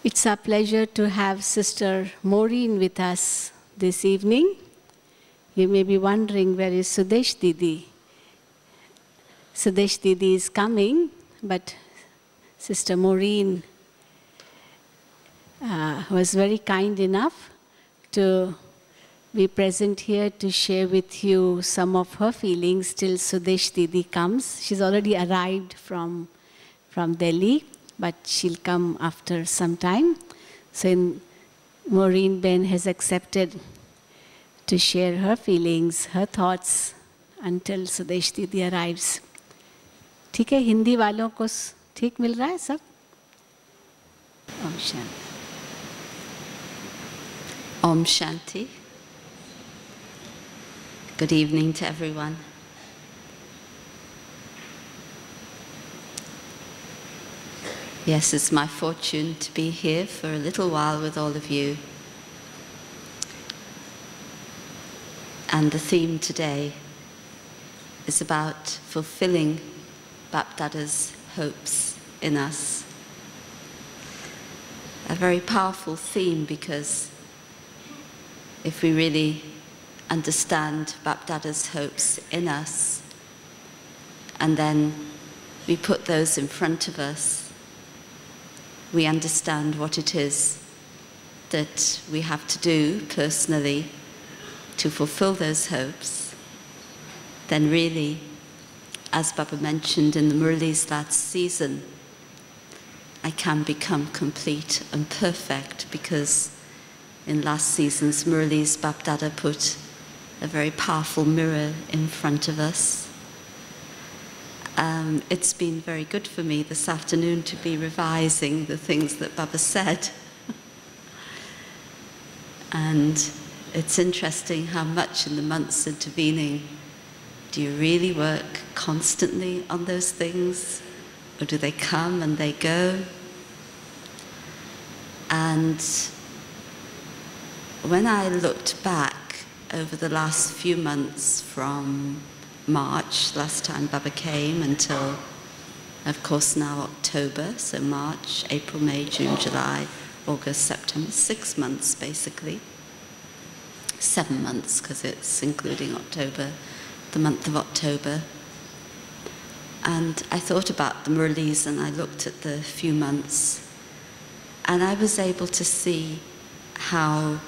It's our pleasure to have Sister Maureen with us this evening. You may be wondering, where is Sudesh Didi? Sudesh Didi is coming, but Sister Maureen was very kind enough to be present here to share with you some of her feelings till Sudesh Didi comes. She's already arrived from Delhi, but she'll come after some time. So Maureen Behn has accepted to share her feelings, her thoughts until Sudesh Didi arrives. ठीक है, हिंदी वालों को ठीक मिल रहा है सब? Om Shanti. Om Shanti. Good evening to everyone. Yes, it's my fortune to be here for a little while with all of you. And the theme today is about fulfilling Bapdada's hopes in us. A very powerful theme, because if we really understand Bapdada's hopes in us, and then we put those in front of us, we understand what it is that we have to do personally to fulfill those hopes, then really, as Baba mentioned in the Murlis last season, I can become complete and perfect, because in last season's Murlis, Bapdada put a very powerful mirror in front of us. It's been very good for me this afternoon to be revising the things that Baba said. And it's interesting how much in the months intervening do you really work constantly on those things, or do they come and they go? And when I looked back over the last few months from March, last time Baba came, until, of course, now October, so March, April, May, June, July, August, September, 6 months basically. 7 months, because it's including October, the month of October. And I thought about the Murlis and I looked at the few months, and I was able to see how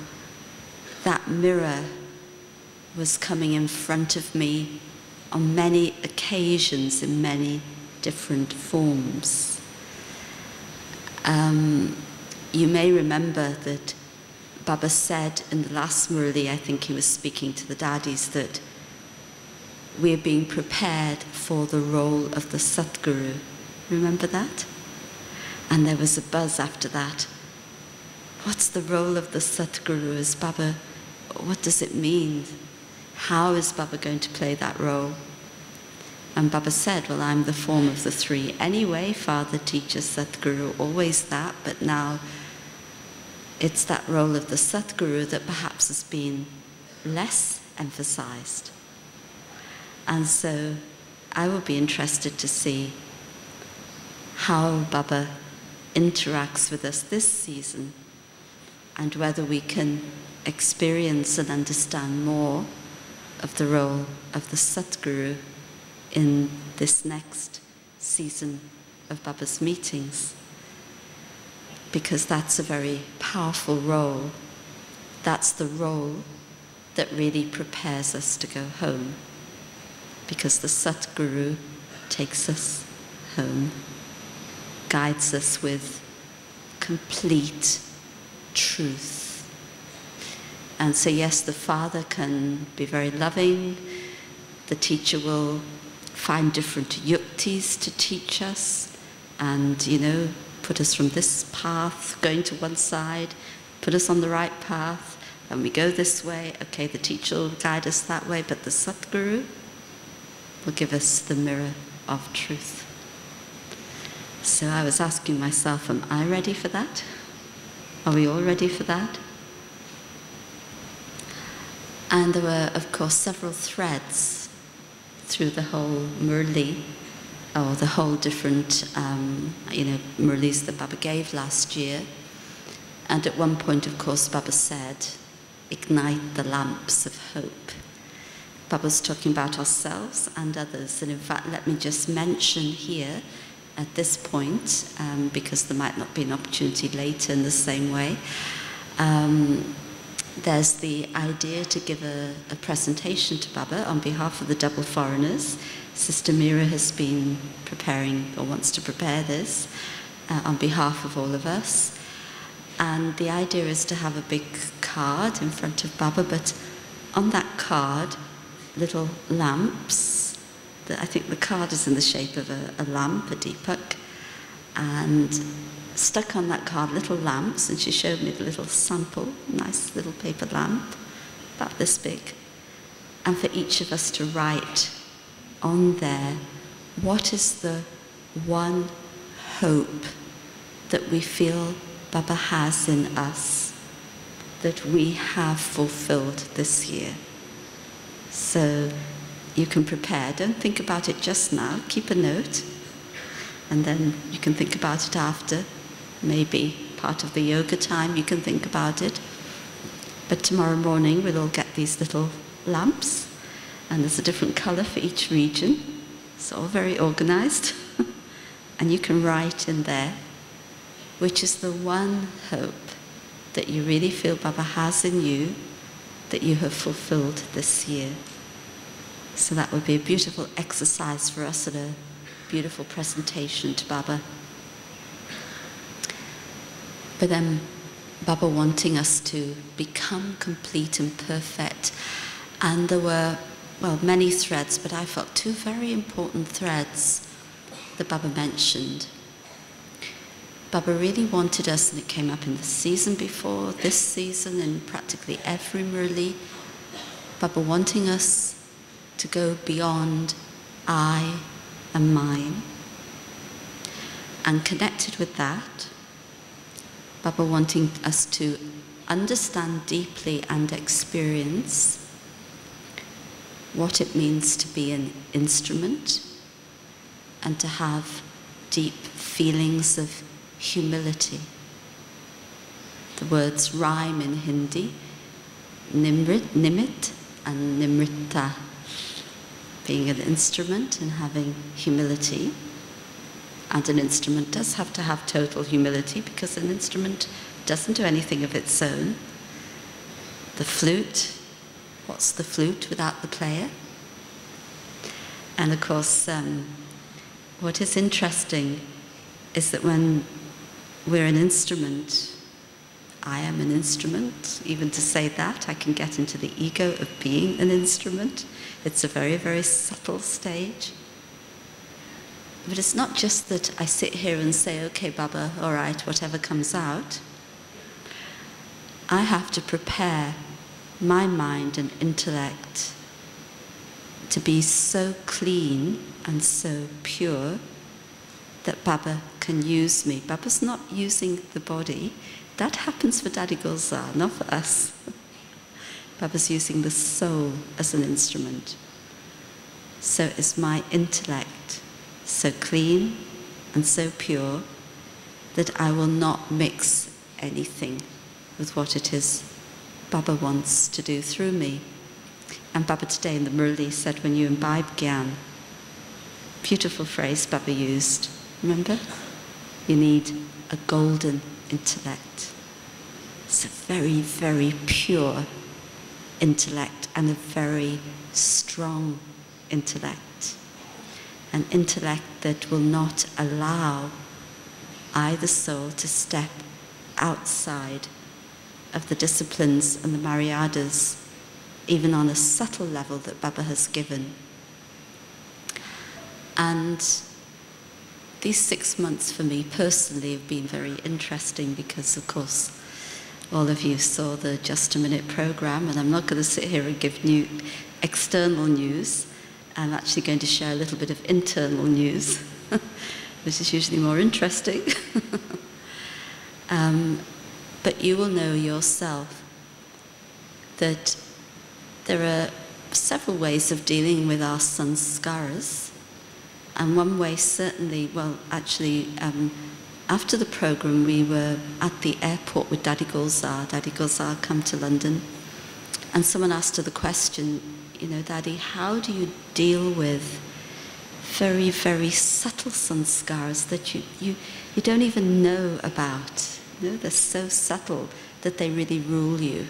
that mirror was coming in front of me on many occasions in many different forms. You may remember that Baba said in the last Murli, I think he was speaking to the daddies, that we're being prepared for the role of the Satguru. Remember that? And there was a buzz after that. What's the role of the Satguru? Is Baba, what does it mean? How is Baba going to play that role? And Baba said, well, I'm the form of the three anyway, Father, Teacher, Satguru, always that, but now it's that role of the Satguru that perhaps has been less emphasized. And so I will be interested to see how Baba interacts with us this season, and whether we can experience and understand more of the role of the Satguru in this next season of Baba's meetings. Because that's a very powerful role. That's the role that really prepares us to go home. Because the Satguru takes us home, guides us with complete truth. And so yes, the Father can be very loving. The teacher will find different yuktis to teach us and, you know, put us from this path, going to one side, put us on the right path, and we go this way. Okay, the teacher will guide us that way, but the Satguru will give us the mirror of truth. So I was asking myself, am I ready for that? Are we all ready for that? And there were, of course, several threads through the whole Murli, or the whole different, Murlis that Baba gave last year. And at one point, of course, Baba said, ignite the lamps of hope. Baba's talking about ourselves and others. And in fact, let me just mention here at this point, because there might not be an opportunity later in the same way, there's the idea to give a presentation to Baba on behalf of the double foreigners. Sister Mira has been preparing, or wants to prepare this, on behalf of all of us. And the idea is to have a big card in front of Baba, but on that card, little lamps. I think the card is in the shape of a lamp, a deepak, and stuck on that card, little lamps, and she showed me the little sample, nice little paper lamp, about this big, and for each of us to write on there, what is the one hope that we feel Baba has in us, that we have fulfilled this year. So you can prepare, don't think about it just now, keep a note, and then you can think about it after. Maybe part of the yoga time you can think about it. But tomorrow morning we'll all get these little lamps, and there's a different colour for each region. It's all very organised. And you can write in there, which is the one hope that you really feel Baba has in you, that you have fulfilled this year. So that would be a beautiful exercise for us at a beautiful presentation to Baba. But then Baba wanting us to become complete and perfect. And there were, well, many threads, but I felt two very important threads that Baba mentioned. Baba really wanted us, and it came up in the season before, this season, and practically every Murli, Baba wanting us to go beyond I and mine. And connected with that, Baba wanting us to understand deeply and experience what it means to be an instrument and to have deep feelings of humility. The words rhyme in Hindi, nimit and nimrita, being an instrument and having humility. And an instrument does have to have total humility, because an instrument doesn't do anything of its own. The flute, what's the flute without the player? And of course, what is interesting is that when we're an instrument, I am an instrument, even to say that, I can get into the ego of being an instrument. It's a very, very subtle stage. But it's not just that I sit here and say, okay, Baba, all right, whatever comes out. I have to prepare my mind and intellect to be so clean and so pure that Baba can use me. Baba's not using the body. That happens for Daddy Gulzar, not for us. Baba's using the soul as an instrument. So is my intellect so clean and so pure that I will not mix anything with what it is Baba wants to do through me. And Baba today in the Murli said, when you imbibe Gyan, beautiful phrase Baba used, remember? You need a golden intellect. It's a very, very pure intellect and a very strong intellect. An intellect that will not allow either soul to step outside of the disciplines and the maryadas, even on a subtle level that Baba has given. And these 6 months for me personally have been very interesting because, of course, all of you saw the Just a Minute program, and I'm not going to sit here and give new external news. I'm actually going to share a little bit of internal news, which is usually more interesting. But you will know yourself that there are several ways of dealing with our sanskaras. And one way certainly, well, actually, after the program, we were at the airport with Daddy Gulzar. Daddy Gulzar come to London, and someone asked her the question, you know, Daddy, how do you deal with very, very subtle sanskars that you don't even know about? You know, they're so subtle that they really rule you.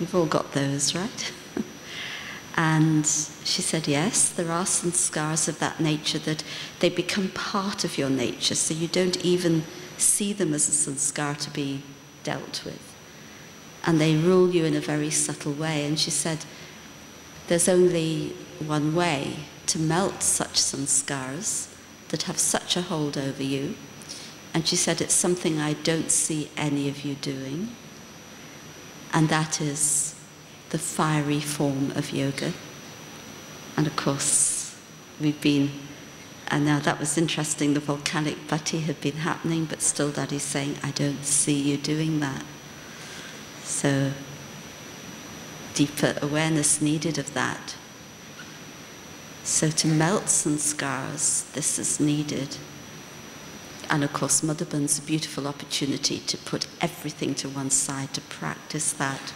We've all got those, right? And she said, yes, there are sanskars of that nature that they become part of your nature, so you don't even see them as a sanskar to be dealt with. And they rule you in a very subtle way. And she said, there's only one way to melt such sanskars that have such a hold over you. And she said, it's something I don't see any of you doing. And that is the fiery form of yoga. And of course, we've been, and now that was interesting, the volcanic bhatti had been happening, but still Daddy's saying, I don't see you doing that. So, deeper awareness needed of that. So to melt sanskars, this is needed. And of course, Madhaban's a beautiful opportunity to put everything to one side, to practice that.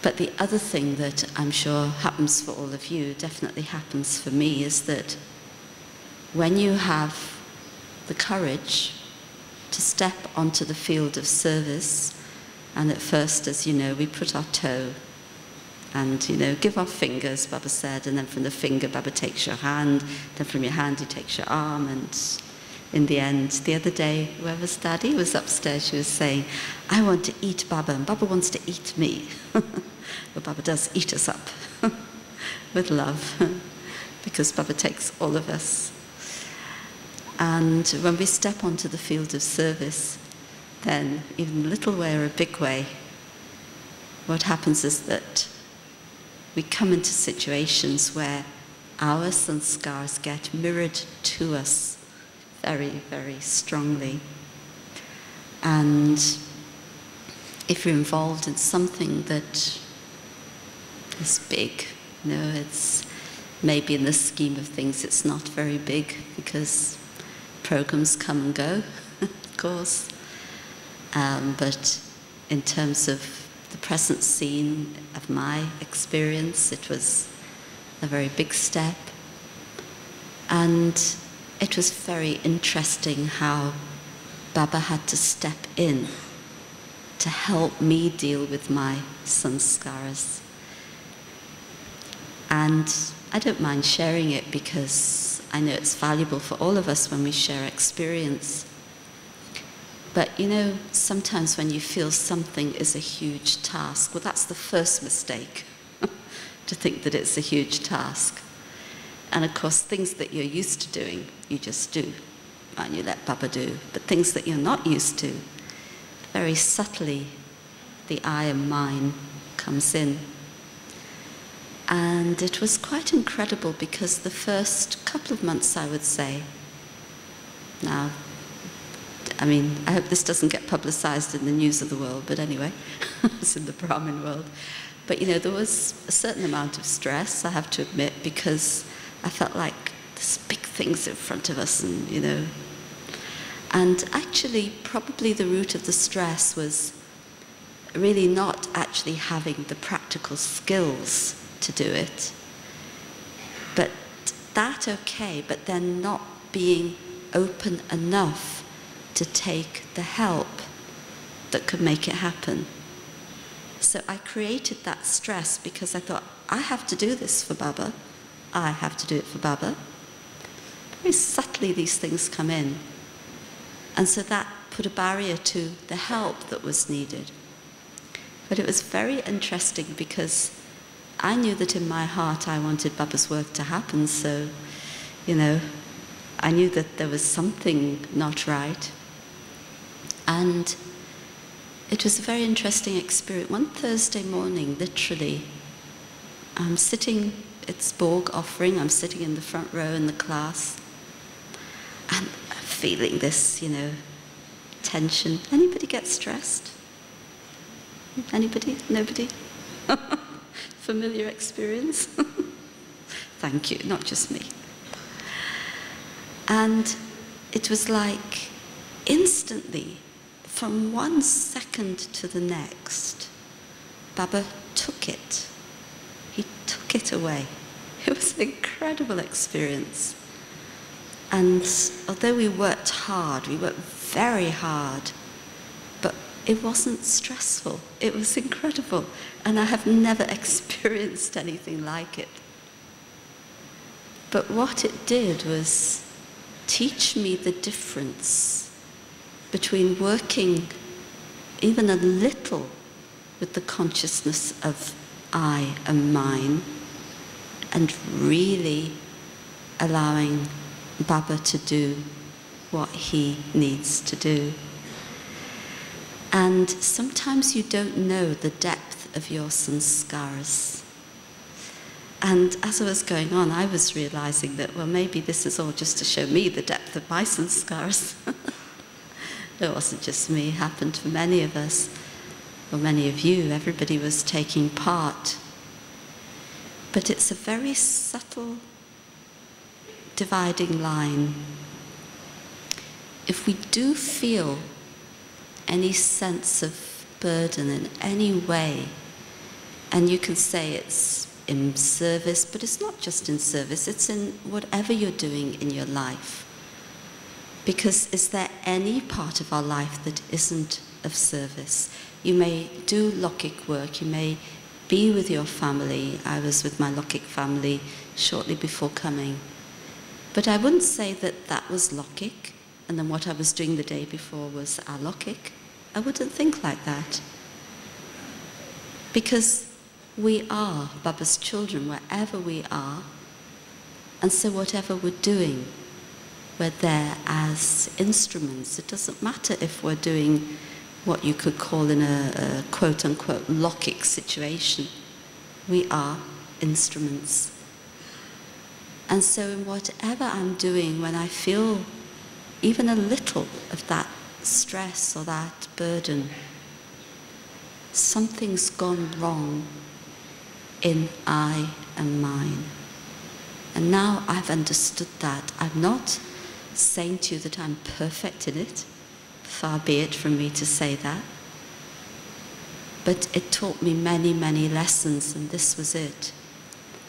But the other thing that I'm sure happens for all of you, definitely happens for me, is that when you have the courage to step onto the field of service, and at first, as you know, we put our toe and, you know, give our fingers, Baba said, and then from the finger, Baba takes your hand, then from your hand, he takes your arm, and in the end, the other day, where was Daddy? Was upstairs, she was saying, I want to eat Baba, and Baba wants to eat me. But Baba does eat us up with love, because Baba takes all of us. And when we step onto the field of service, then, even a little way or a big way, what happens is that we come into situations where our sanskars get mirrored to us very, very strongly. And if you're involved in something that is big, you know, it's maybe in the scheme of things it's not very big because programs come and go, of course. But in terms of the present scene of my experience, it was a very big step. And it was very interesting how Baba had to step in to help me deal with my sanskaras. And I don't mind sharing it because I know it's valuable for all of us when we share experience. But you know, sometimes when you feel something is a huge task, well, that's the first mistake, to think that it's a huge task. And of course, things that you're used to doing, you just do, and you let Baba do. But things that you're not used to, very subtly, the I and mine comes in. And it was quite incredible because the first couple of months, I would say, now, I mean, I hope this doesn't get publicized in the news of the world, but anyway, it's in the Brahmin world. But you know, there was a certain amount of stress, I have to admit, because I felt like there's big things in front of us, and you know. And actually, probably the root of the stress was really not actually having the practical skills to do it. But that okay, but then not being open enough to take the help that could make it happen. So I created that stress because I thought, I have to do this for Baba. I have to do it for Baba. Very subtly these things come in. And so that put a barrier to the help that was needed. But it was very interesting because I knew that in my heart I wanted Baba's work to happen, so, you know, I knew that there was something not right. And it was a very interesting experience. One Thursday morning, literally, I'm sitting, it's Borg offering, I'm sitting in the front row in the class, and I'm feeling this, you know, tension. Anybody get stressed? Anybody? Nobody? Familiar experience? Thank you, not just me. And it was like instantly, from 1 second to the next, Baba took it. He took it away. It was an incredible experience. And although we worked hard, we worked very hard, but it wasn't stressful. It was incredible. And I have never experienced anything like it. But what it did was teach me the difference between working even a little with the consciousness of I and mine and really allowing Baba to do what he needs to do. And sometimes you don't know the depth of your sanskaras. And as I was going on, I was realizing that, well, maybe this is all just to show me the depth of my sanskaras. It wasn't just me, it happened for many of us, or many of you. Everybody was taking part. But it's a very subtle dividing line. If we do feel any sense of burden in any way, and you can say it's in service, but it's not just in service, it's in whatever you're doing in your life. Because is there any part of our life that isn't of service? You may do Lokik work, you may be with your family. I was with my Lokik family shortly before coming. But I wouldn't say that that was Lokik, and then what I was doing the day before was alokik. I wouldn't think like that. Because we are Baba's children wherever we are, and so whatever we're doing, we're there as instruments. It doesn't matter if we're doing what you could call in a quote-unquote Lokik situation. We are instruments. And so in whatever I'm doing, when I feel even a little of that stress or that burden, something's gone wrong in I and mine. And now I've understood that. I'm not saying to you that I'm perfect in it. Far be it from me to say that. But it taught me many, many lessons, and this was it.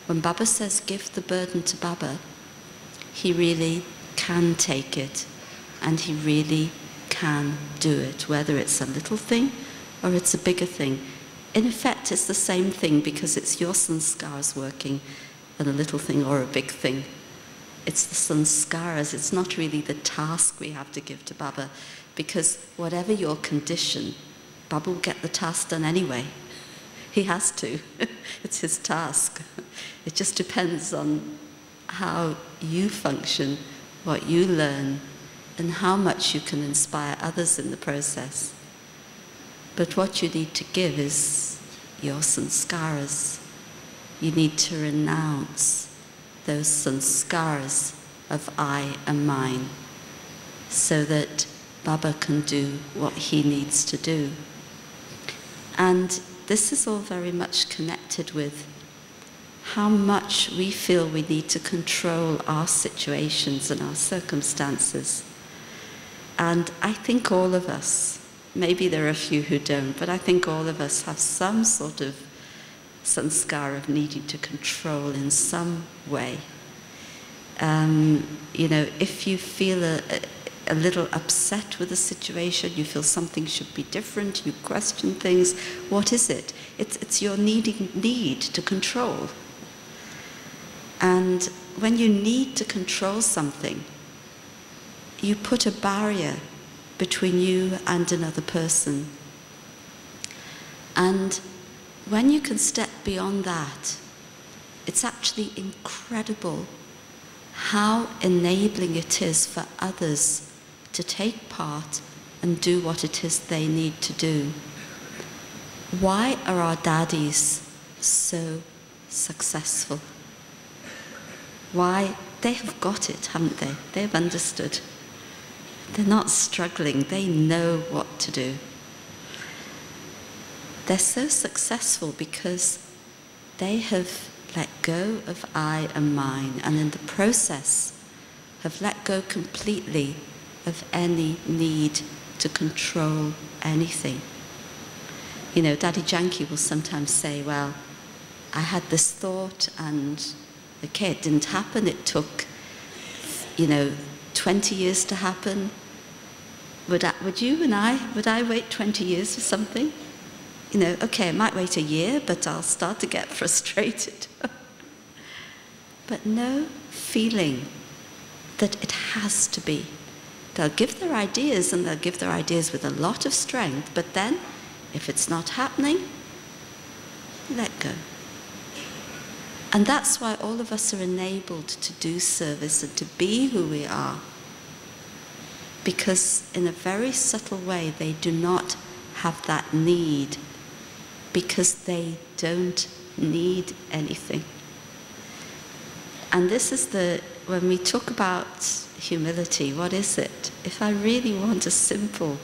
When Baba says, give the burden to Baba, he really can take it, and he really can do it, whether it's a little thing or it's a bigger thing. In effect, it's the same thing because it's your sanskaras working on a little thing or a big thing. It's the sanskaras, it's not really the task we have to give to Baba, because whatever your condition, Baba will get the task done anyway. He has to. It's his task. It just depends on how you function, what you learn, and how much you can inspire others in the process. But what you need to give is your sanskaras. You need to renounce those sanskaras of I and mine so that Baba can do what he needs to do. And this is all very much connected with how much we feel we need to control our situations and our circumstances. And I think all of us, maybe there are a few who don't, but I think all of us have some sort of sanskara of needing to control in some way. You know, if you feel a little upset with a situation, you feel something should be different, you question things, what is it? It's your need to control. And when you need to control something, you put a barrier between you and another person. And when you can step beyond that, it's actually incredible how enabling it is for others to take part and do what it is they need to do. Why are our daddies so successful? Why? They have got it, haven't they? They've understood. They're not struggling. They know what to do. They're so successful because they have let go of I and mine, and in the process have let go completely of any need to control anything. You know, Daddy Janki will sometimes say, well, I had this thought and, okay, it didn't happen. It took, 20 years to happen. Would I wait 20 years for something? Okay, I might wait a year, but I'll start to get frustrated. But no feeling that it has to be. They'll give their ideas, and they'll give their ideas with a lot of strength, but then, if it's not happening, let go. And that's why all of us are enabled to do service and to be who we are. Because in a very subtle way, they do not have that need, because they don't need anything. And this is when we talk about humility, what is it? If I really want a simple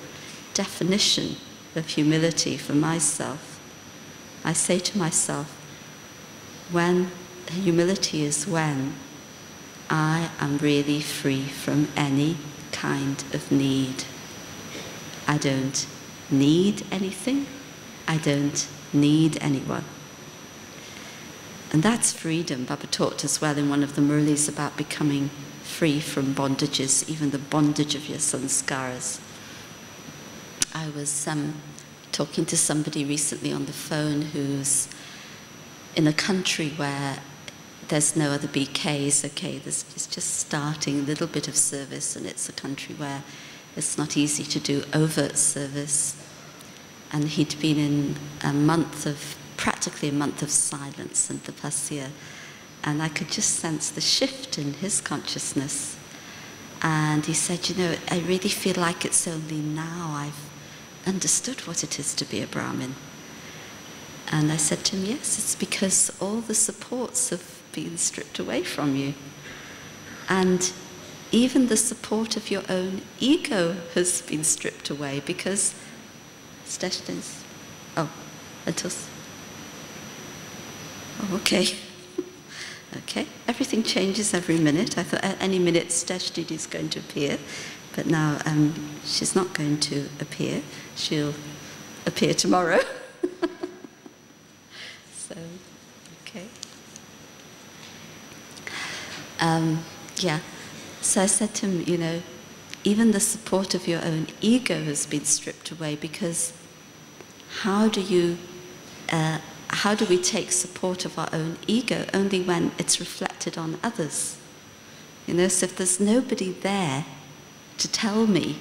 definition of humility for myself, I say to myself, humility is when I am really free from any kind of need. I don't need anything. I don't need anyone. And that's freedom. Baba talked as well in one of the Murlis about becoming free from bondages, even the bondage of your sanskaras. I was talking to somebody recently on the phone who's in a country where there's no other BKs. Okay, it's just starting a little bit of service, and it's a country where it's not easy to do overt service. And he'd been in practically a month of silence and tapasya, and I could just sense the shift in his consciousness. And he said, I really feel like it's only now I've understood what it is to be a Brahmin. And I said to him, yes, it's because all the supports have been stripped away from you. And even the support of your own ego has been stripped away, because okay. Okay, everything changes every minute. I thought any minute Steshdid is going to appear, but now she's not going to appear. She'll appear tomorrow. So, okay. Yeah, so I said to him, even the support of your own ego has been stripped away, because how do we take support of our own ego? Only when it's reflected on others. So if there's nobody there to tell me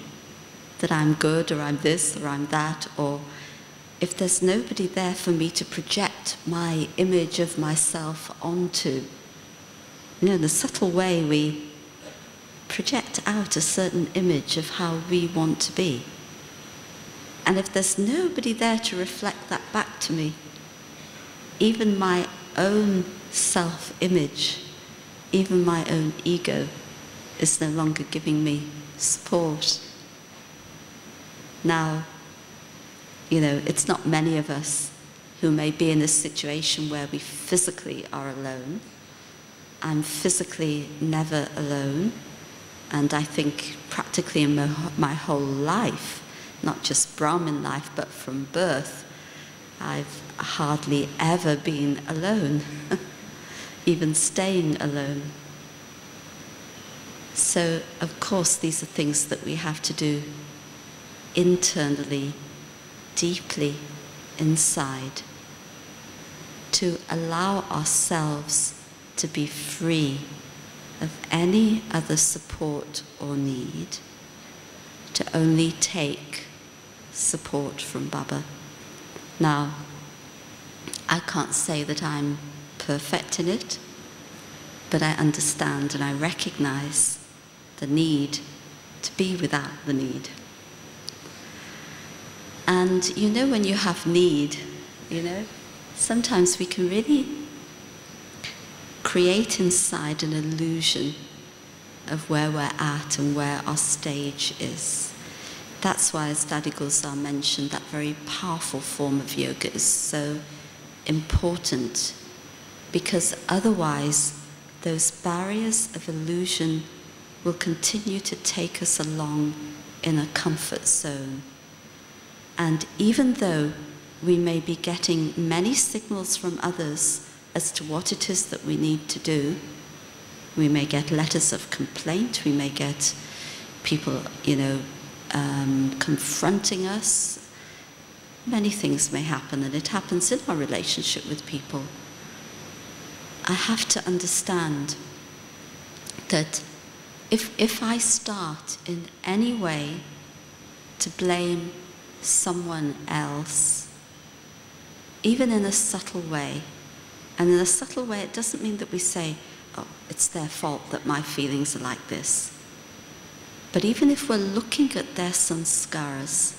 that I'm good, or I'm this, or I'm that, or if there's nobody there for me to project my image of myself onto, in the subtle way we project out a certain image of how we want to be. And if there's nobody there to reflect that back to me, even my own self-image, even my own ego is no longer giving me support. Now, it's not many of us who may be in a situation where we physically are alone. I'm physically never alone, and I think practically in my whole life, not just Brahmin life, but from birth, I've hardly ever been alone, even staying alone. So, of course, these are things that we have to do internally, deeply inside, to allow ourselves to be free of any other support or need, to only take support from Baba. Now, I can't say that I'm perfect in it, but I understand and I recognize the need to be without the need. And when you have need, sometimes we can really create inside an illusion of where we're at and where our stage is. That's why, as Daddy Gulzar mentioned, that very powerful form of yoga is so important, because otherwise those barriers of illusion will continue to take us along in a comfort zone. And even though we may be getting many signals from others as to what it is that we need to do, we may get letters of complaint, we may get people, confronting us. Many things may happen, and it happens in our relationship with people. I have to understand that if I start in any way to blame someone else, even in a subtle way, and in a subtle way it doesn't mean that we say, oh, it's their fault that my feelings are like this. But even if we're looking at their sanskaras,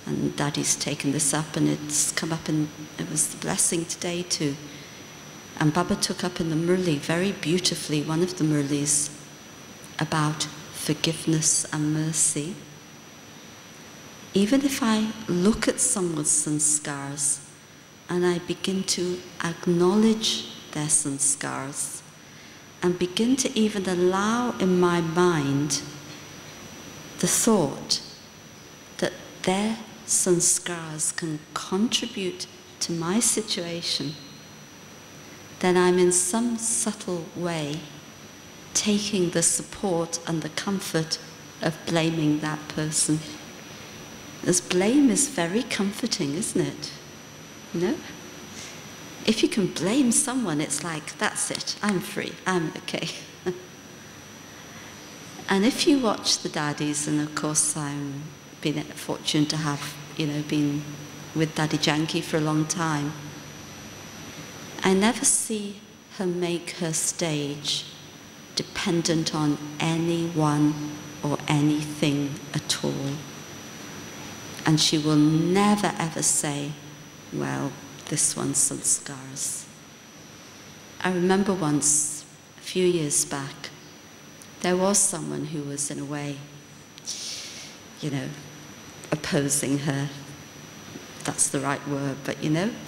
and Daddy's taken this up and it's come up in, it was the blessing today too, and Baba took up in the Murli very beautifully, one of the Murlis, about forgiveness and mercy. Even if I look at someone's sanskars and I begin to acknowledge their sanskars and begin to even allow in my mind the thought that their sanskars can contribute to my situation, then I'm in some subtle way taking the support and the comfort of blaming that person. As blame is very comforting, isn't it? If you can blame someone, it's like, that's it, I'm free, I'm okay. And if you watch the Daddies, and of course I'm been fortunate to have, been with Daddy Janki for a long time, I never see her make her stage dependent on anyone or anything at all. And she will never ever say, well, this one's sanskars. I remember once, a few years back, there was someone who was in a way, opposing her. That's the right word, but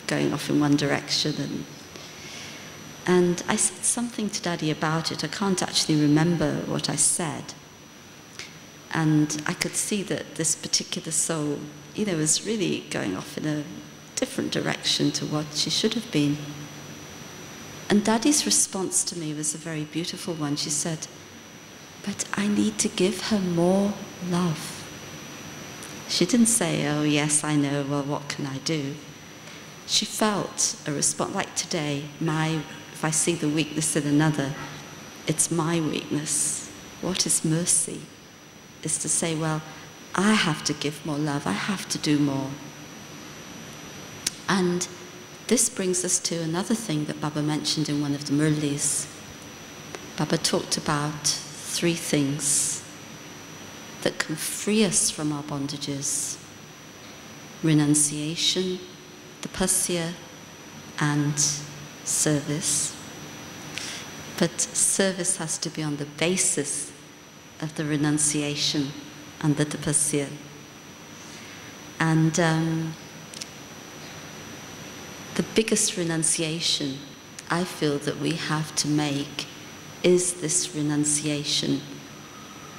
going off in one direction. And I said something to Daddy about it. I can't actually remember what I said. And I could see that this particular soul, was really going off in a different direction to what she should have been. And Daddy's response to me was a very beautiful one. She said, but I need to give her more love. She didn't say, oh yes, I know, well, what can I do? She felt a response, like today, if I see the weakness in another, it's my weakness. What is mercy? Is to say, well, I have to give more love, I have to do more. And this brings us to another thing that Baba mentioned in one of the Murlis. Baba talked about 3 things that can free us from our bondages: renunciation, tapasya, and service. But service has to be on the basis of the renunciation and the tapasya. And the biggest renunciation I feel that we have to make is this renunciation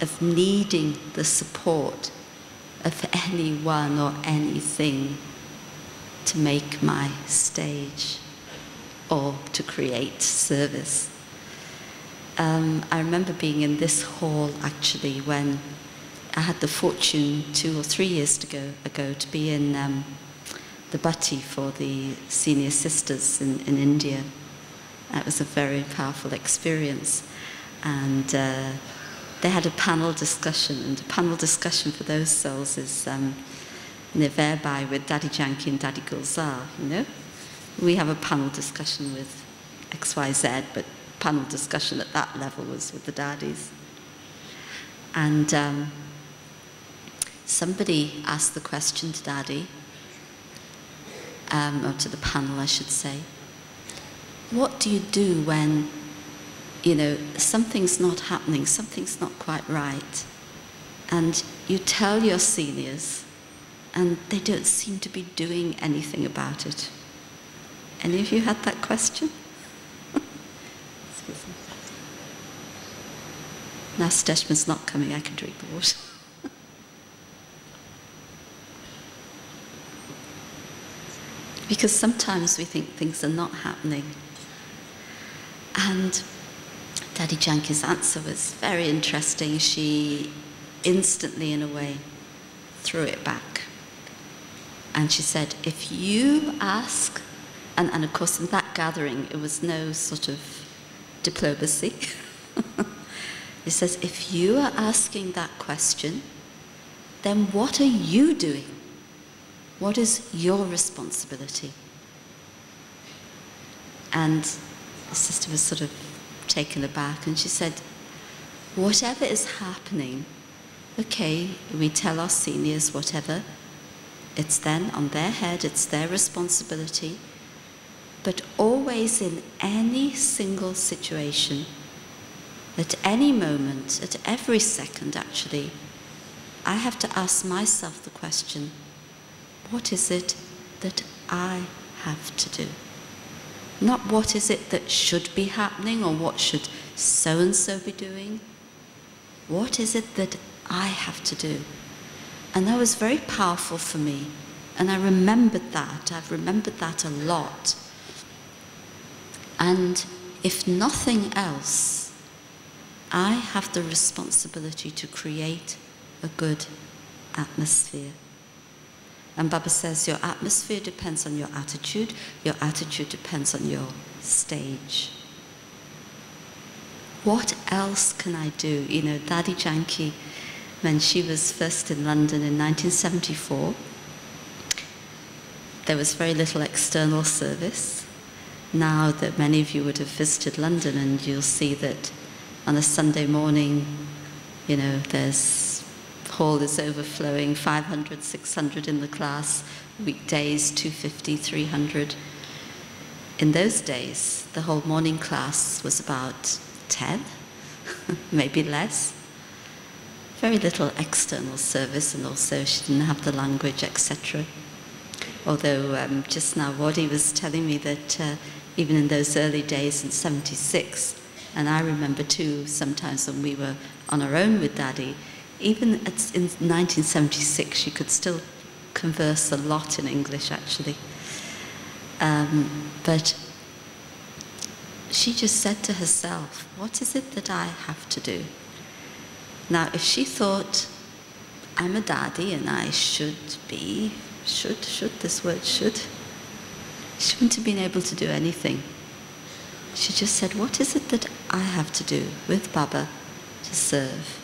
of needing the support of anyone or anything to make my stage or to create service. I remember being in this hall actually when I had the fortune 2 or 3 years ago to be in the Bhatti for the senior sisters in India. That was a very powerful experience. And they had a panel discussion, and a panel discussion for those souls is Nirvairbhai with Daddy Janki and Daddy Gulzar, We have a panel discussion with XYZ, but panel discussion at that level was with the Daddies. And somebody asked the question to Daddy, or to the panel I should say, what do you do when, something's not happening, something's not quite right, and you tell your seniors and they don't seem to be doing anything about it? Any of you had that question? Now Steshman's not coming, I can drink the water. Because sometimes we think things are not happening. And Daddy Janki's answer was very interesting. She instantly, in a way, threw it back. And she said, if you ask, and of course in that gathering it was no sort of diplomacy. It says, if you are asking that question, then what are you doing? What is your responsibility? And the sister was sort of taken aback, and she said, whatever is happening, okay, we tell our seniors whatever, it's then on their head, it's their responsibility, but always in any single situation, at any moment, at every second actually, I have to ask myself the question, what is it that I have to do? Not what is it that should be happening or what should so-and-so be doing. What is it that I have to do? And that was very powerful for me. And I remembered that. I've remembered that a lot. And if nothing else, I have the responsibility to create a good atmosphere. And Baba says your atmosphere depends on your attitude depends on your stage. What else can I do? You know, Daddy Janki, when she was first in London in 1974, there was very little external service. Now that many of you would have visited London, and you'll see that on a Sunday morning, you know, hall is overflowing, 500, 600 in the class, weekdays 250, 300. In those days, the whole morning class was about 10, maybe less. Very little external service, and also she didn't have the language, etc. Although just now Wadi was telling me that even in those early days in 76, and I remember too sometimes when we were on our own with Daddy, even in 1976 she could still converse a lot in English actually. But she just said to herself, what is it that I have to do? Now if she thought, I'm a daddy and I should be, this word should, she wouldn't have been able to do anything. She just said, what is it that I have to do with Baba to serve?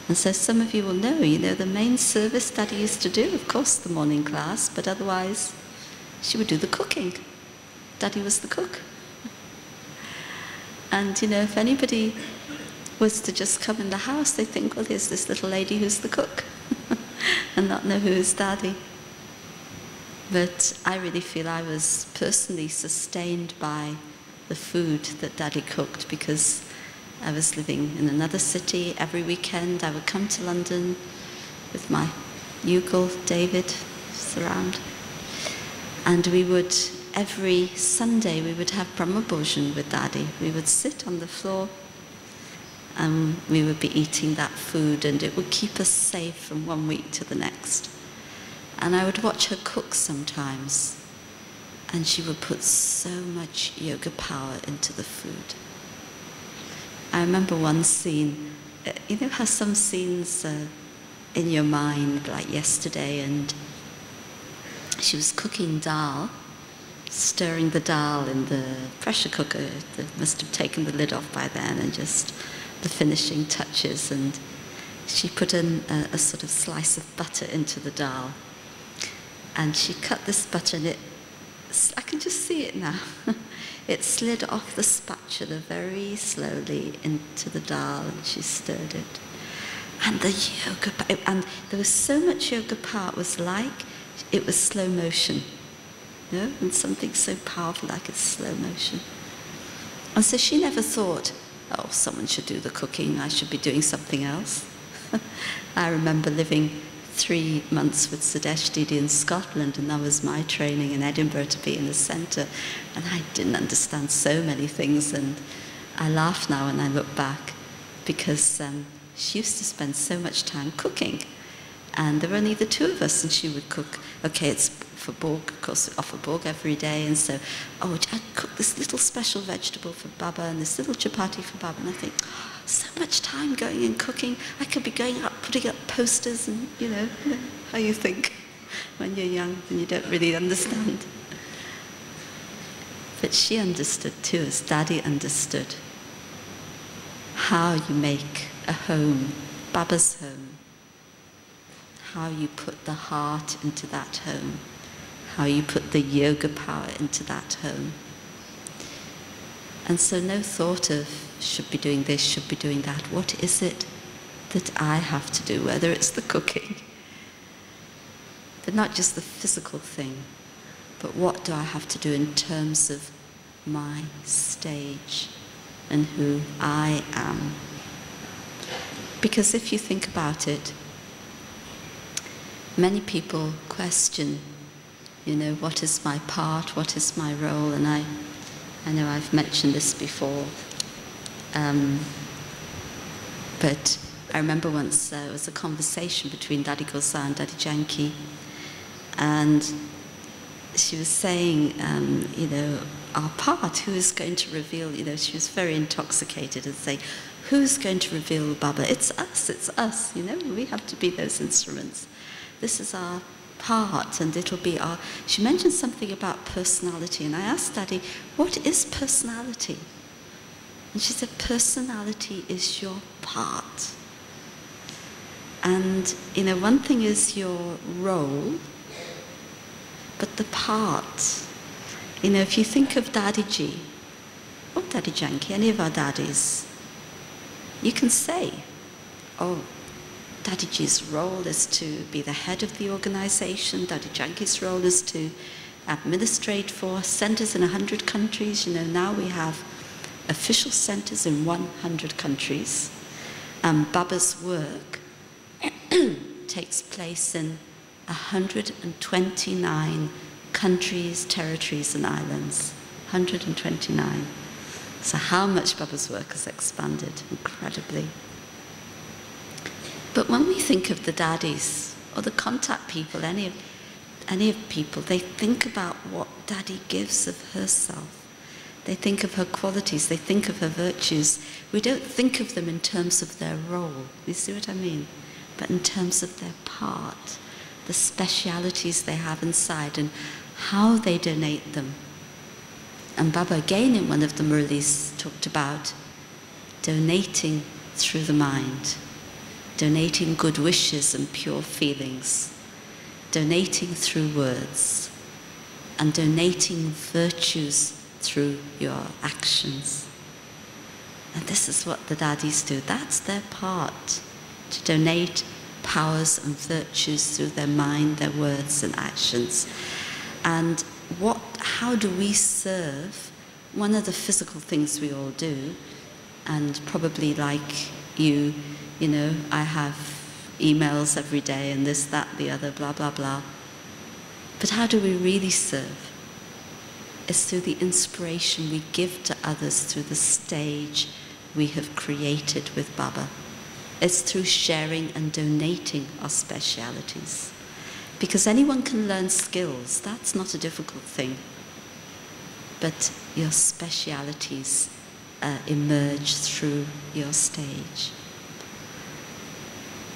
And so some of you will know, you know, the main service Daddy used to do, of course, the morning class, but otherwise she would do the cooking. Daddy was the cook. And, you know, if anybody was to just come in the house, they think, well, here's this little lady who's the cook, and not know who is Daddy. But I really feel I was personally sustained by the food that Daddy cooked, because I was living in another city. Every weekend I would come to London with my Yugal, David, around. And we would, every Sunday, we would have Brahma Bhojan with Daddy. We would sit on the floor and we would be eating that food, and it would keep us safe from one week to the next. And I would watch her cook sometimes, and she would put so much yoga power into the food. I remember one scene, you know how some scenes are in your mind, like yesterday, and she was cooking dal, stirring the dal in the pressure cooker. They must have taken the lid off by then, and just the finishing touches, and she put in a sort of slice of butter into the dal. And she cut this butter, and I can just see it now. It slid off the spatula very slowly into the dal, and she stirred it. And the yoga, and there was so much yoga power, it was like it was slow motion. You know? And something so powerful like it's slow motion. And so she never thought, oh, someone should do the cooking, I should be doing something else. I remember living 3 months with Sudesh Didi in Scotland, and that was my training in Edinburgh to be in the centre, and I didn't understand so many things, and I laugh now when I look back. because she used to spend so much time cooking. And there were only the two of us, and she would cook. Okay, it's for Borg, of course, we offer Borg every day, and so, I'd cook this little special vegetable for Baba and this little chapati for Baba, and I think, so much time going and cooking. I could be going out, putting up posters, and you know how you think when you're young and you don't really understand. But she understood too, as Daddy understood, how you make a home, Baba's home, how you put the heart into that home, how you put the yoga power into that home. And so no thought of should be doing this, should be doing that. What is it that I have to do, whether it's the cooking, but not just the physical thing, but what do I have to do in terms of my stage and who I am? Because if you think about it, many people question, what is my part, what is my role? And I know I've mentioned this before, but I remember once there was a conversation between Daddy Gosa and Daddy Janki, and she was saying, our part, who is going to reveal, she was very intoxicated and saying, who's going to reveal Baba? It's us, we have to be those instruments. This is our part, and it'll be our... She mentioned something about personality, and I asked Daddy, what is personality? And she said, personality is your part. And, one thing is your role, but the part, if you think of Daddy Ji, or Daddy Janki, any of our daddies, you can say, Daddy Ji's role is to be the head of the organization. Daddy Janki's role is to administrate for centers in 100 countries. Now we have official centers in 100 countries. Baba's work takes place in 129 countries, territories, and islands. 129. So how much Baba's work has expanded incredibly. But when we think of the daddies or the contact people, any of people, they think about what Daddy gives of herself. They think of her qualities, they think of her virtues. We don't think of them in terms of their role, you see what I mean? But in terms of their part, the specialities they have inside and how they donate them. And Baba again in one of the Murlis talked about donating through the mind, donating good wishes and pure feelings, donating through words, and donating virtues through your actions. And this is what the daddies do. That's their part, to donate powers and virtues through their mind, their words and actions. And how do we serve? One of the physical things we all do, and probably like you, I have emails every day and this, that, the other, blah, blah, blah. But how do we really serve? It's through the inspiration we give to others through the stage we have created with Baba. It's through sharing and donating our specialities. Because anyone can learn skills, that's not a difficult thing. But your specialities emerge through your stage.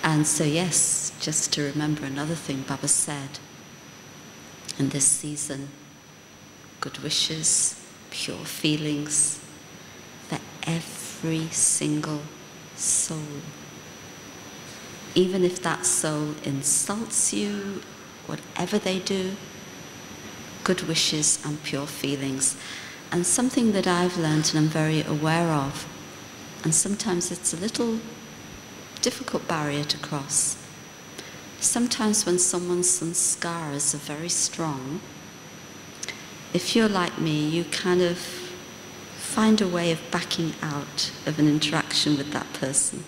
And so yes, just to remember another thing Baba said in this season, good wishes, pure feelings for every single soul. Even if that soul insults you, whatever they do, good wishes and pure feelings. And something that I've learned and I'm very aware of, and sometimes it's a little difficult barrier to cross. Sometimes when someone's sanskaras are very strong, if you're like me, you kind of find a way of backing out of an interaction with that person.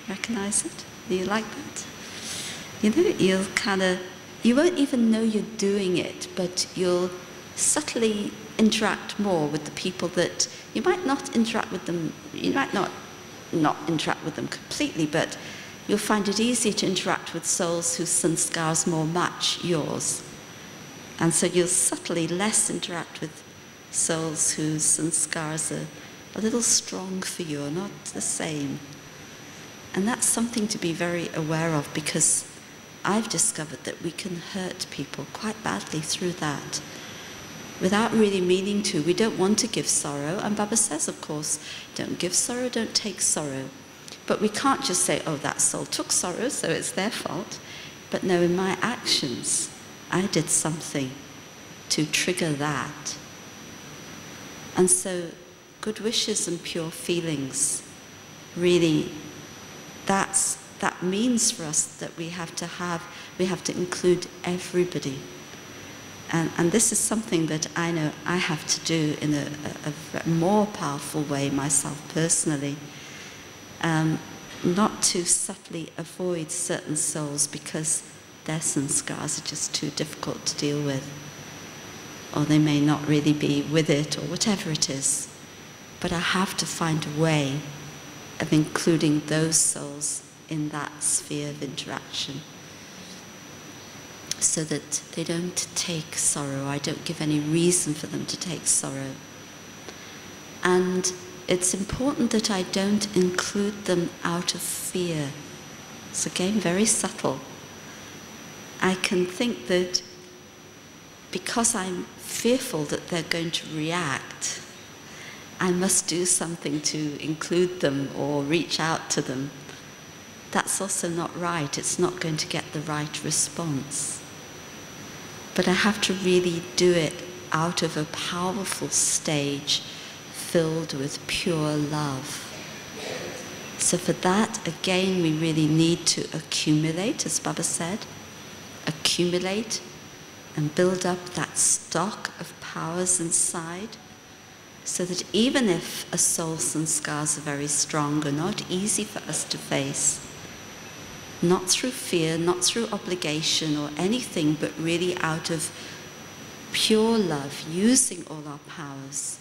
Recognize it? Do you like that? You'll you won't even know you're doing it, but you'll subtly interact more with the people that you might not interact with them, you might not not interact with them completely, but you'll find it easier to interact with souls whose sanskars more match yours. And so you'll subtly less interact with souls whose sanskars are a little strong for you, or not the same. And that's something to be very aware of, because I've discovered that we can hurt people quite badly through that, without really meaning to. We don't want to give sorrow, and Baba says, of course, don't give sorrow, don't take sorrow. But we can't just say, oh, that soul took sorrow, so it's their fault. But no, in my actions, I did something to trigger that. And so good wishes and pure feelings, really, that means for us that we have to include everybody. And this is something that I know I have to do in a more powerful way myself personally. Not to subtly avoid certain souls because their sanskars are just too difficult to deal with, or they may not really be with it, or whatever it is. But I have to find a way of including those souls in that sphere of interaction, so that they don't take sorrow. I don't give any reason for them to take sorrow. And it's important that I don't include them out of fear. It's again very subtle. I can think that because I'm fearful that they're going to react, I must do something to include them or reach out to them. That's also not right. It's not going to get the right response. But I have to really do it out of a powerful stage filled with pure love. So for that, again, we really need to accumulate, as Baba said, accumulate and build up that stock of powers inside, so that even if a soul's sanskars are very strong or not easy for us to face, not through fear, not through obligation or anything, but really out of pure love, using all our powers,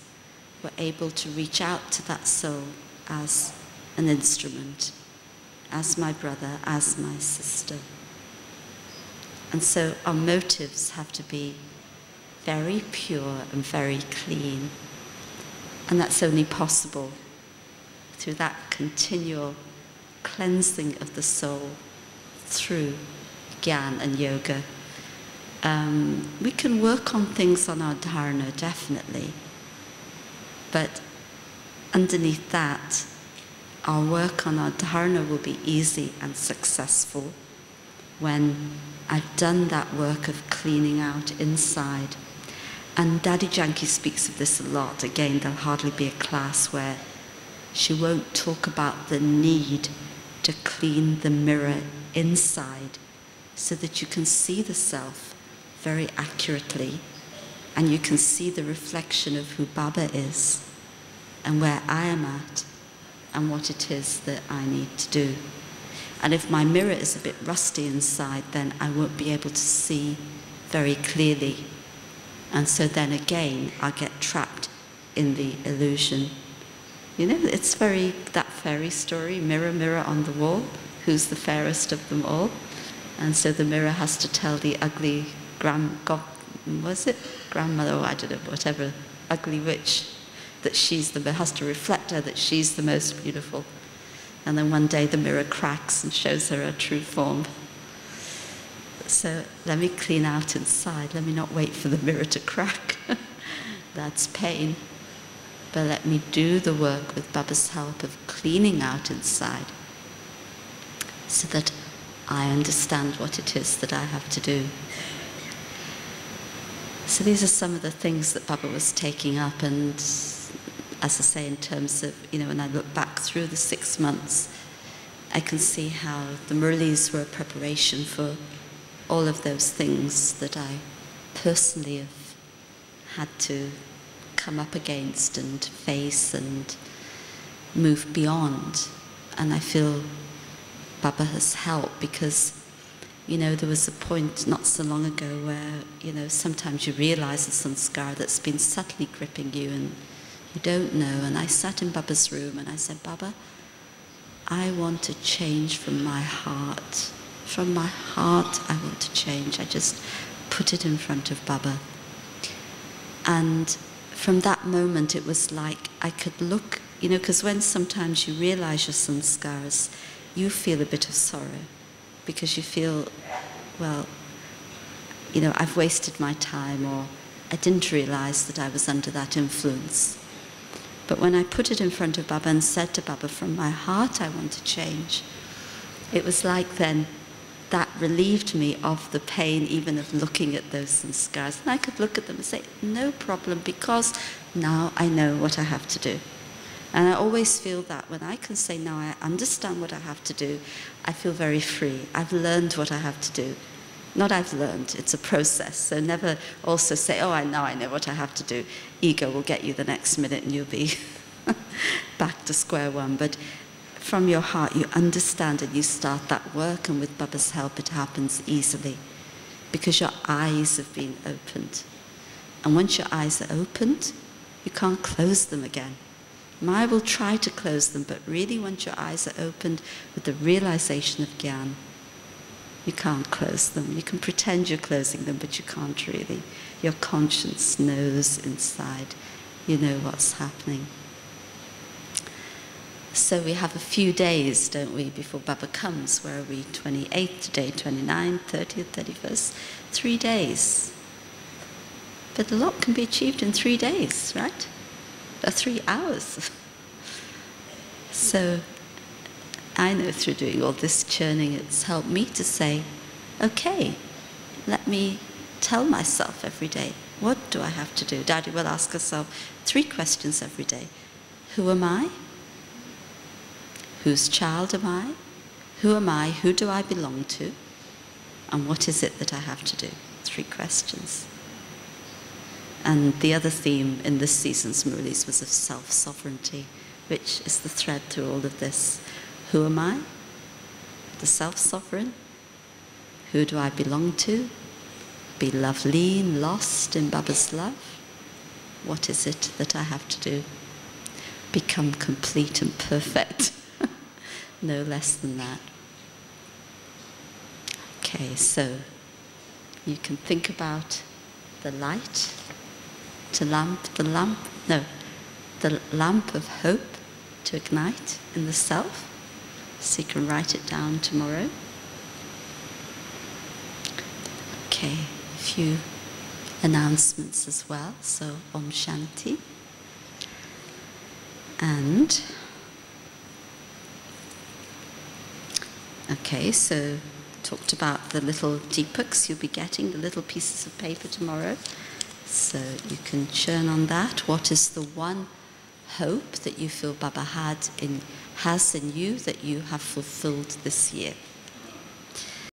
we're able to reach out to that soul as an instrument, as my brother, as my sister. And so our motives have to be very pure and very clean. And that's only possible through that continual cleansing of the soul through Gyan and yoga. We can work on things on our dharana, definitely. But underneath that, our work on our dharana will be easy and successful when I've done that work of cleaning out inside. And Daddy Janki speaks of this a lot. Again, there'll hardly be a class where she won't talk about the need to clean the mirror inside so that you can see the self very accurately, and you can see the reflection of who Baba is and where I am at and what it is that I need to do. And if my mirror is a bit rusty inside, then I won't be able to see very clearly. And so then again, I'll get trapped in the illusion. You know, it's that fairy story, mirror, mirror on the wall, who's the fairest of them all? And so the mirror has to tell the ugly grandmother, or I don't know, whatever, ugly witch, that has to reflect her, that she's the most beautiful. And then one day the mirror cracks and shows her true form. So let me clean out inside. Let me not wait for the mirror to crack. That's pain. But let me do the work with Baba's help of cleaning out inside, so that I understand what it is that I have to do. So these are some of the things that Baba was taking up, and as I say, in terms of, when I look back through the 6 months, I can see how the Murlis were a preparation for all of those things that I personally have had to come up against and face and move beyond. And I feel Baba has helped, because, there was a point not so long ago where, sometimes you realize a sanskar that's been subtly gripping you and you don't know. And I sat in Baba's room and I said, Baba, I want to change from my heart. From my heart, I want to change. I just put it in front of Baba. And from that moment, it was like I could look, you know, because when sometimes you realize your sanskars, you feel a bit of sorrow because you feel, well, you know, I've wasted my time, or I didn't realize that I was under that influence. But when I put it in front of Baba and said to Baba, from my heart I want to change, it was like then that relieved me of the pain even of looking at those sanskars. And I could look at them and say, no problem, because now I know what I have to do. And I always feel that when I can say, now I understand what I have to do, I feel very free. I've learned what I have to do. Not I've learned, it's a process. So never also say, oh, now I know what I have to do. Ego will get you the next minute and you'll be back to square one. But from your heart, you understand and you start that work, and with Baba's help, it happens easily because your eyes have been opened. And once your eyes are opened, you can't close them again. Maya will try to close them, but really once your eyes are opened with the realization of Gyan, you can't close them. You can pretend you're closing them, but you can't really. Your conscience knows inside. You know what's happening. So we have a few days, don't we, before Baba comes. Where are we? 28th today, 29th, 30th, 31st. 3 days. But a lot can be achieved in 3 days, right? Or 3 hours. So I know through doing all this churning, it's helped me to say, okay, let me tell myself every day, what do I have to do? Daddy will ask herself 3 questions every day. Who am I? Whose child am I? Who am I? Who do I belong to? And what is it that I have to do? 3 questions. And the other theme in this season's Muralis was of self-sovereignty, which is the thread through all of this. Who am I? The self-sovereign. Who do I belong to? Be lovely and lost in Baba's love. What is it that I have to do? Become complete and perfect. No less than that. Okay, so you can think about the light, the lamp of hope to ignite in the self. So you can write it down tomorrow. Okay, a few announcements as well. So Om Shanti. And okay, so talked about the little deepaks you'll be getting, the little pieces of paper tomorrow. So you can churn on that. What is the one hope that you feel Baba has in you that you have fulfilled this year?